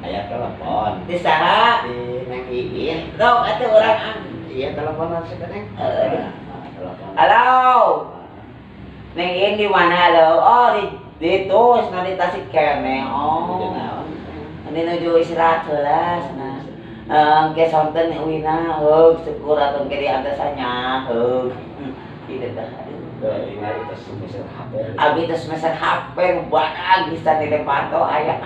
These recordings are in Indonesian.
Aya telepon. Di saha? Di Neng Iin. Sok atuh urang Iya teleponan sekarang. Telepon. halo. Neng Iin di mana lo? Oh di tus nanti tasik kene. Oh. Ini nuju istirahat heula cenah. Engke sonten uwina heug syukur atuh ge diantasanya heug. Kitu tah. Ingat itu semester HP. Abi teh semester HP badag bisa di depan tuh aya.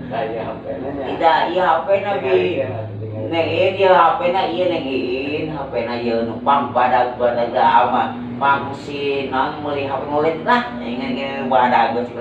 Kayak HP-nya. Tidak, iya HP na bi. Nengin ya HP na iya nengin HP na iya numpang badag ama. Pang si nang meuli HP ngulit lah. Ingin badag geus